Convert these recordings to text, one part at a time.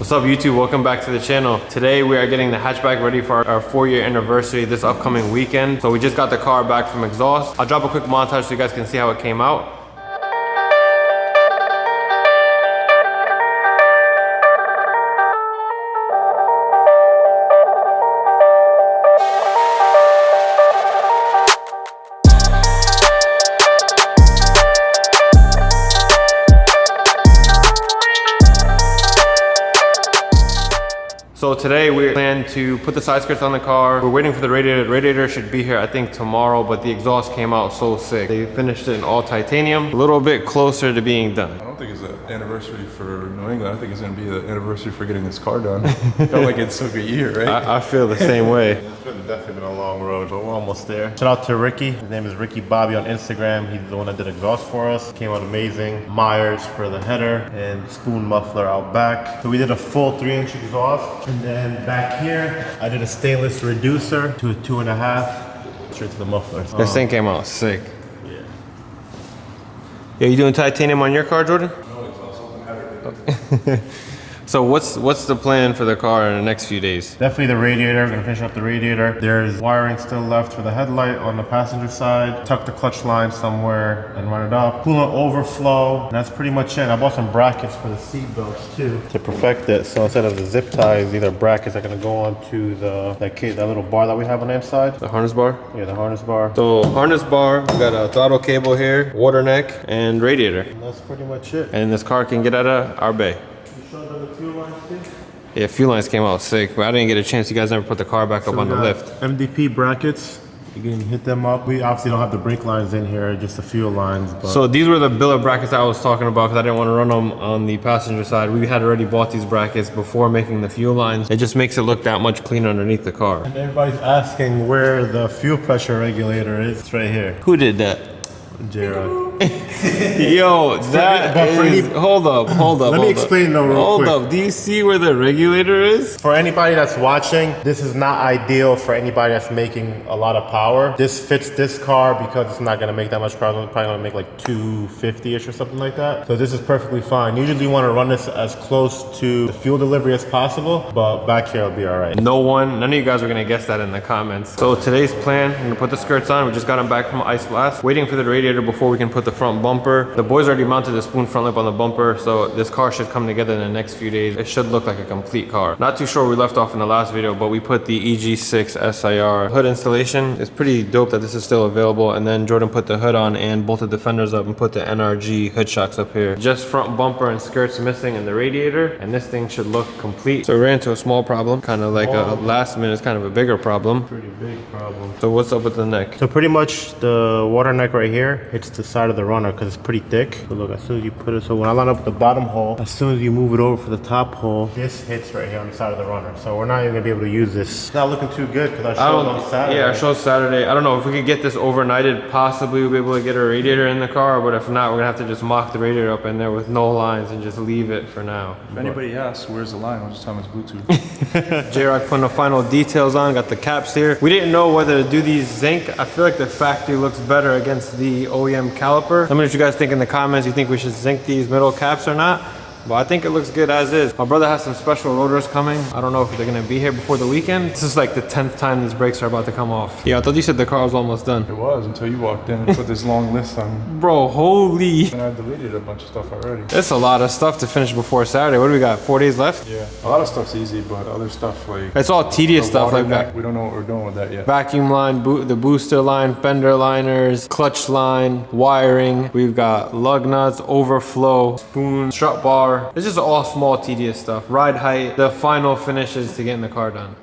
What's up YouTube, welcome back to the channel. Today we are getting the hatchback ready for our 4-year anniversary this upcoming weekend. So we just got the car back from exhaust. I'll drop a quick montage so you guys can see how it came out. So today we plan to put the side skirts on the car. We're waiting for the radiator. The radiator should be here, I think, tomorrow, but the exhaust came out so sick. They finished it in all titanium, a little bit closer to being done. I don't think it's an anniversary for New England. I think it's gonna be an anniversary for getting this car done. I felt like it took a year, right? I feel the same way. It's definitely been a long road, but we're almost there. Shout out to Ricky. His name is Ricky Bobby on Instagram. He's the one that did exhaust for us. Came out amazing. Myers for the header and spoon muffler out back. So we did a full 3-inch exhaust. And then back here, I did a stainless reducer to a 2.5 straight to the muffler. This thing came out sick. Yeah, you doing titanium on your car, Jordan? No exhaust, open header. So what's the plan for the car in the next few days? Definitely the radiator. We're gonna finish up the radiator. There's wiring still left for the headlight on the passenger side. Tuck the clutch line somewhere and run it up. Coolant overflow. And that's pretty much it. I bought some brackets for the seat belts too to perfect it. So instead of the zip ties, these are brackets that are gonna go onto that little bar that we have on the inside. The harness bar? Yeah, the harness bar. So harness bar, we got a throttle cable here, water neck, and radiator. And that's pretty much it. And this car can get out of our bay. Yeah, fuel lines came out sick, but I didn't get a chance. You guys never put the car back up on the lift. MDP brackets. You can hit them up. We obviously don't have the brake lines in here, just the fuel lines. But So these were the billet brackets I was talking about because I didn't want to run them on the passenger side. We had already bought these brackets before making the fuel lines. It just makes it look that much cleaner underneath the car. and everybody's asking where the fuel pressure regulator is. It's right here. Who did that? J-Rod. Yo, that but for is, hold up. Let me explain though real quick. Hold up, do you see where the regulator is? For anybody that's watching, this is not ideal for anybody that's making a lot of power. This fits this car because it's not gonna make that much power. It's probably gonna make like 250-ish or something like that. So this is perfectly fine. Usually you wanna run this as close to the fuel delivery as possible, but back here will be all right. None of you guys are gonna guess that in the comments. So today's plan, I'm gonna put the skirts on. We just got them back from Ice Blast. Waiting for the radiator before we can put the front bumper. The boys already mounted the spoon front lip on the bumper, so this car should come together in the next few days. It should look like a complete car. Not too sure where we left off in the last video, but we put the EG6 SIR hood installation. It's pretty dope that this is still available. And then Jordan put the hood on and bolted the fenders up and put the NRG hood shocks up here. Just front bumper and skirts missing in the radiator, and this thing should look complete. So we ran into a small problem, kind of like a last minute, it's kind of a bigger problem. Pretty big problem. So what's up with the neck? So pretty much the water neck right here hits the side of the runner because it's pretty thick. So look, as soon as you put it, so when I line up the bottom hole, as soon as you move it over for the top hole, this hits right here on the side of the runner. So we're not even gonna be able to use this. It's not looking too good because I showed on Saturday. Yeah, I showed Saturday. I don't know if we could get this overnighted, possibly we'll be able to get a radiator in the car, but if not, we're gonna have to just mock the radiator up in there with no lines and just leave it for now. If anybody asks, where's the line? I'll just tell them it's Bluetooth. J-Rock putting the final details on, got the caps here. We didn't know whether to do these zinc. I feel like the factory looks better against the OEM caliper. Let me know what you guys think in the comments. You think we should zinc these middle caps or not? But I think it looks good as is. My brother has some special rotors coming. I don't know if they're gonna be here before the weekend. This is like the 10th time these brakes are about to come off. Yeah, I thought you said the car was almost done. It was until you walked in and put this long list on. Bro, holy. And I deleted a bunch of stuff already. It's a lot of stuff to finish before Saturday. What do we got, 4 days left? Yeah, a lot of stuff's easy, but other stuff like... It's all tedious stuff like that. We don't know what we're doing with that yet. Vacuum line, the booster line, fender liners, clutch line, wiring. We've got lug nuts, overflow, spoon, strut bar. It's just all small tedious stuff. Ride height, the final finishes to getting the car done.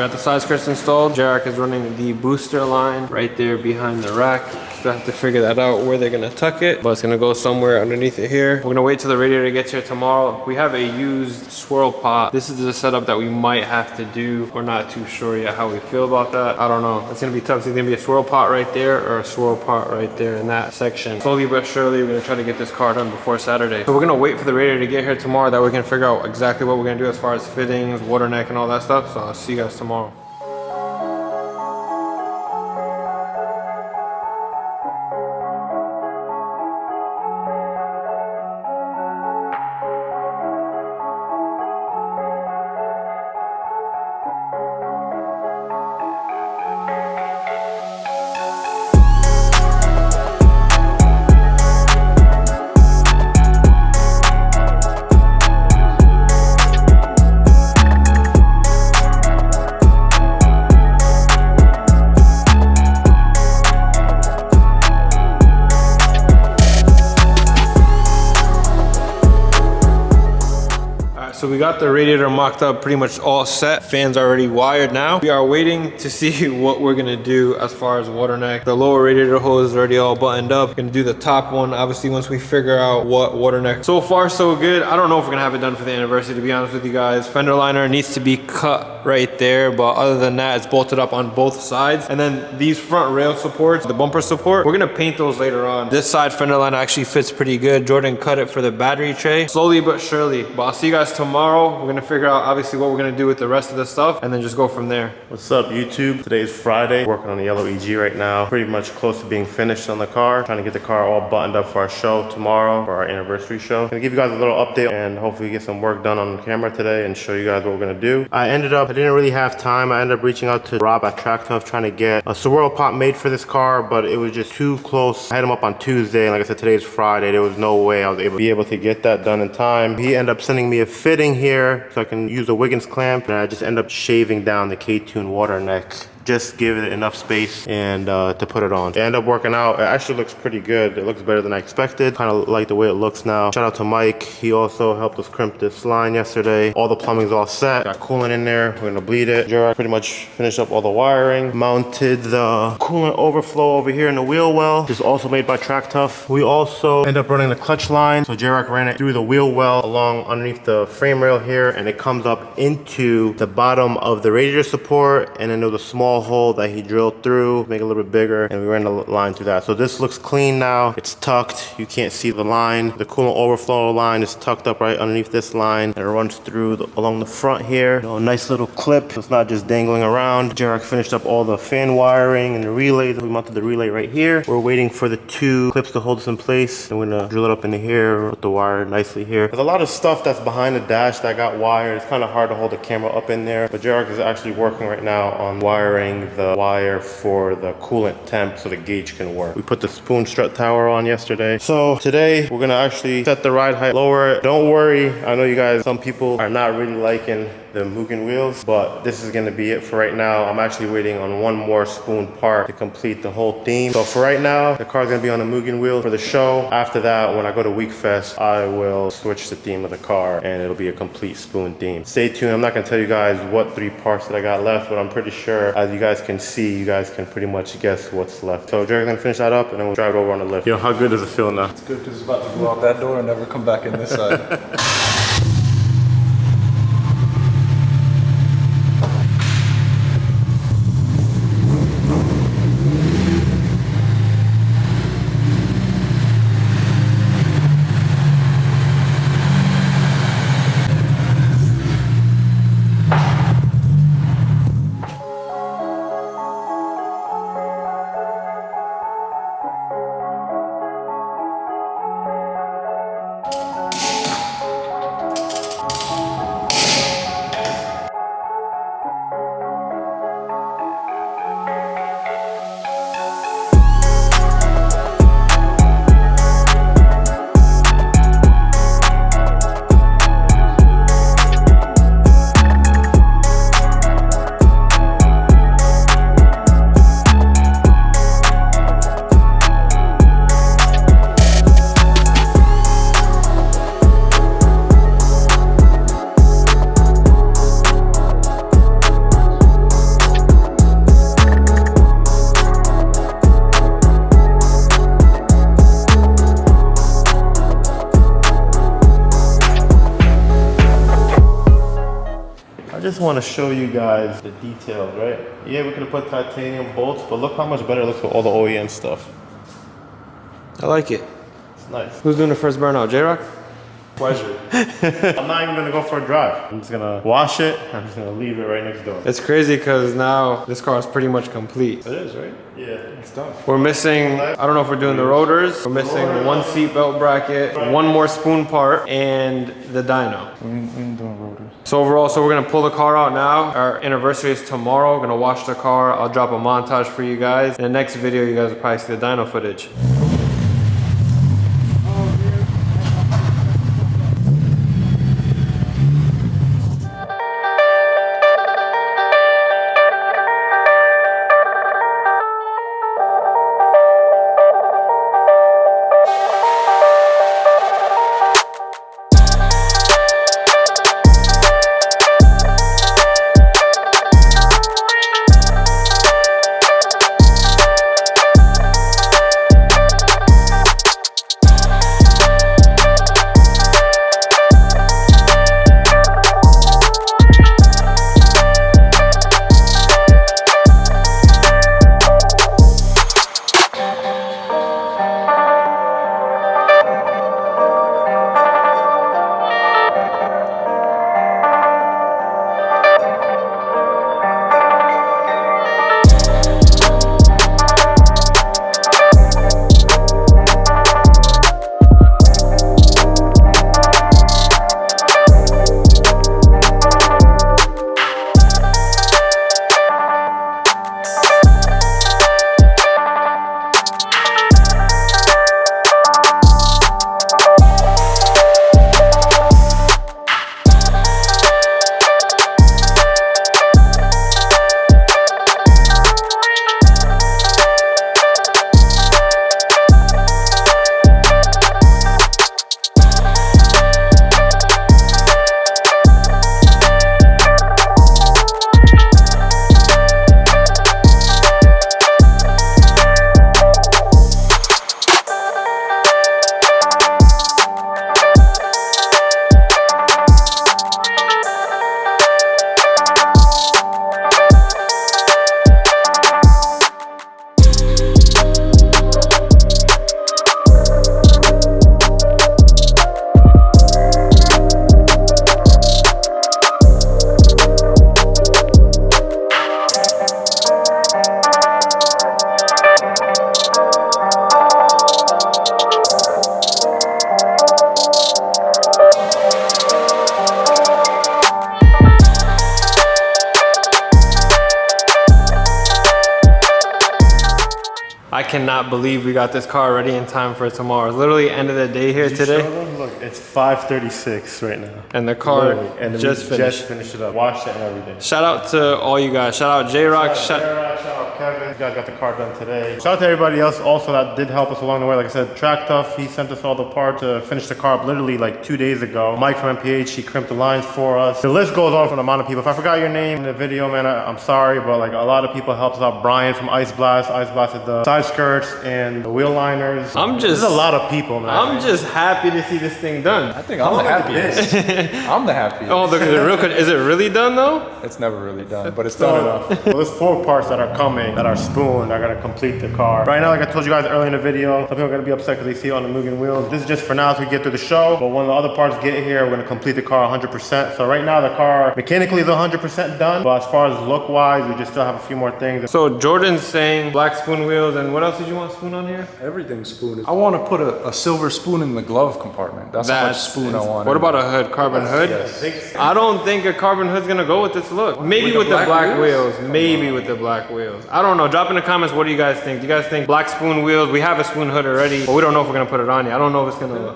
got the side skirts installed. Jarek is running the booster line right there behind the rack. Still have to figure that out where they're gonna tuck it, but it's gonna go somewhere underneath it here. We're gonna wait till the radiator gets here tomorrow. We have a used swirl pot. This is the setup that we might have to do. We're not too sure yet how we feel about that. I don't know. It's gonna be tough. It's gonna be a swirl pot right there or a swirl pot right there in that section. Slowly but surely, we're gonna try to get this car done before Saturday. So we're gonna wait for the radiator to get here tomorrow. That we can figure out exactly what we're gonna do as far as fittings, water neck, and all that stuff. So I'll see you guys tomorrow. So we got the radiator mocked up, pretty much all set. Fans are already wired now. We are waiting to see what we're gonna do as far as water neck. The lower radiator hose is already all buttoned up. Gonna do the top one, obviously, once we figure out what water neck. So far, so good. I don't know if we're gonna have it done for the anniversary, to be honest with you guys. Fender liner needs to be cut right there, but other than that, it's bolted up on both sides. And then these front rail supports, the bumper support, we're gonna paint those later on. This side fender liner actually fits pretty good. Jordan cut it for the battery tray. Slowly but surely. But I'll see you guys tomorrow. We're gonna figure out obviously what we're gonna do with the rest of the stuff and then just go from there. What's up, YouTube? Today is Friday. Working on the yellow EG right now. Pretty much close to being finished on the car. Trying to get the car all buttoned up for our show tomorrow, for our anniversary show. Gonna give you guys a little update and hopefully get some work done on camera today and show you guys what we're gonna do. I didn't really have time. I ended up reaching out to Rob at Track Tough trying to get a swirl pot made for this car, but it was just too close. I had him up on Tuesday, and like I said, today's Friday. There was no way I was able to get that done in time. He ended up sending me a fitting here so I can use a Wiggins clamp, and I just end up shaving down the K-tuned water neck. Just give it enough space and to put it on. It ended up working out. It actually looks pretty good. It looks better than I expected. Kind of like the way it looks now. Shout out to Mike. He also helped us crimp this line yesterday. All the plumbing's all set. Got coolant in there. We're gonna bleed it. Jarek pretty much finished up all the wiring. Mounted the coolant overflow over here in the wheel well. This is also made by Track Tough. We also end up running the clutch line. So Jarek ran it through the wheel well along underneath the frame rail here, and it comes up into the bottom of the radiator support, and then there was a small hole that he drilled through, make it a little bit bigger, and we ran the line through that. So this looks clean now. It's tucked. You can't see the line. The coolant overflow line is tucked up right underneath this line, and it runs through along the front here. A nice little clip, so it's not just dangling around. Jarek finished up all the fan wiring and the relays. We mounted the relay right here. We're waiting for the two clips to hold us in place, and we're gonna drill it up into here, put the wire nicely here. There's a lot of stuff that's behind the dash that got wired. It's kind of hard to hold the camera up in there, but Jarek is actually working right now on wiring the wire for the coolant temp so the gauge can work. We put the spoon strut tower on yesterday. So today we're gonna actually set the ride height lower. Don't worry, I know you guys, some people are not really liking the Mugen wheels, but this is gonna be it for right now. I'm actually waiting on one more spoon part to complete the whole theme. So for right now, the car's gonna be on the Mugen wheel for the show. After that, when I go to Week Fest, I will switch the theme of the car and it'll be a complete spoon theme. Stay tuned. I'm not gonna tell you guys what 3 parts that I got left, but I'm pretty sure as you guys can see, you guys can pretty much guess what's left. So Jared's gonna finish that up and then we'll drive it over on the lift. Yo, how good does it feel now? It's good because it's about to go out that door and never come back in this side. just want to show you guys the details, right? Yeah, we could have put titanium bolts, but look how much better it looks with all the OEM stuff. I like it. It's nice. Who's doing the first burnout? J-Rock? Pleasure. I'm not even gonna go for a drive. I'm just gonna wash it. I'm just gonna leave it right next door. It's crazy because now this car is pretty much complete. It is, right? Yeah, it's done. We're missing, I don't know if we're doing the rotors. We're missing one seat belt bracket, one more spoon part, and the dyno. We ain't doing rotors. So overall, we're gonna pull the car out now. Our anniversary is tomorrow. We're gonna wash the car. I'll drop a montage for you guys. In the next video, you guys will probably see the dyno footage. I cannot believe we got this car ready in time for tomorrow. It's literally end of the day here today. Look, it's 5:36 right now. And the car and just finished. Just finished it up. Washed it and everything. Shout out to all you guys. Shout out J-Rock. Shout out Kevin. You guys got the car done today. Shout out to everybody else also that did help us along the way. Like I said, Track Tough, he sent us all the parts to finish the car up literally like 2 days ago. Mike from MPH, he crimped the lines for us. The list goes on for the amount of people. If I forgot your name in the video, man, I'm sorry, but like a lot of people helped us out. Brian from Ice Blast. Ice Blasted the side skirts and the wheel liners. There's a lot of people, man. I'm just happy to see this thing done. I think I'm the happiest. I'm the happiest. Oh, is it really done though? It's never really done, but it's done enough. Well, there's 4 parts that are coming that are spoon. Are gonna complete the car. Right now, like I told you guys earlier in the video, some people are gonna be upset because they see it on the Mugen wheels. This is just for now so we get through the show. But when the other parts get here, we're gonna complete the car 100%. So right now, the car mechanically is 100% done. But as far as look-wise, we just still have a few more things. So Jordan's saying black spoon wheels, and what else did you want spoon on here? Everything's spoon. I want to put a silver spoon in the glove compartment. That's how much spoon I want. What about a hood? Carbon hood? Yes. I don't think a carbon hood's gonna go with this look. Maybe with the black wheels. Maybe with the black wheels. I don't know. Drop in the comments, what do you guys think? Do you guys think black spoon wheels? We have a spoon hood already, but we don't know if we're gonna put it on yet. I don't know if it's gonna.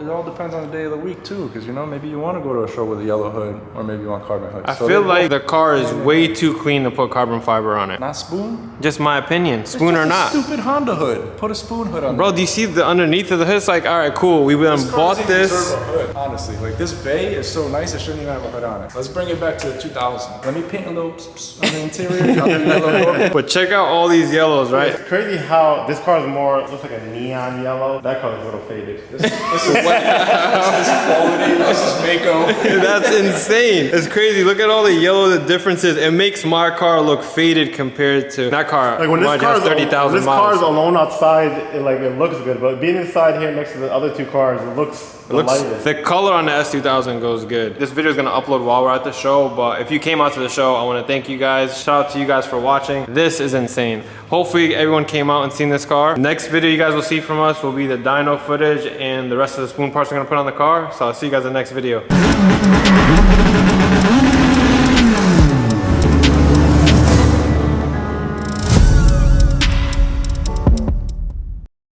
It all depends on the day of the week too, because you know maybe you want to go to a show with a yellow hood, or maybe you want carbon hood. I feel like the car is way too clean to put carbon fiber on it. Not spoon? Just my opinion. Spoon or not. Stupid Honda hood. Put a spoon hood on. Bro, do you see the underneath of the hood? It's like, all right, cool. We bought this. Deserve a hood, honestly, like this bay is so nice. It shouldn't even have a hood on it. Let's bring it back to the 2000. Let me paint a little on the interior. But check out all these yellows, right? It's crazy how this car is looks like a neon yellow. That color is a little faded. This is Quality, this is Mako. That's insane. It's crazy. Look at all the yellow, the differences. It makes my car look faded compared to that car. Like when this mine car has 30,000 is miles. alone outside, it looks good. But being inside here next to the other two cars, it looks the lightest. The color on the S2000 goes good. This video is gonna upload while we're at the show, but if you came out to the show, I wanna thank you guys. Shout out to you guys for watching. This is insane. Hopefully everyone came out and seen this car. Next video you guys will see from us will be the dyno footage and the rest of the spoon parts we're gonna put on the car. So I'll see you guys in the next video.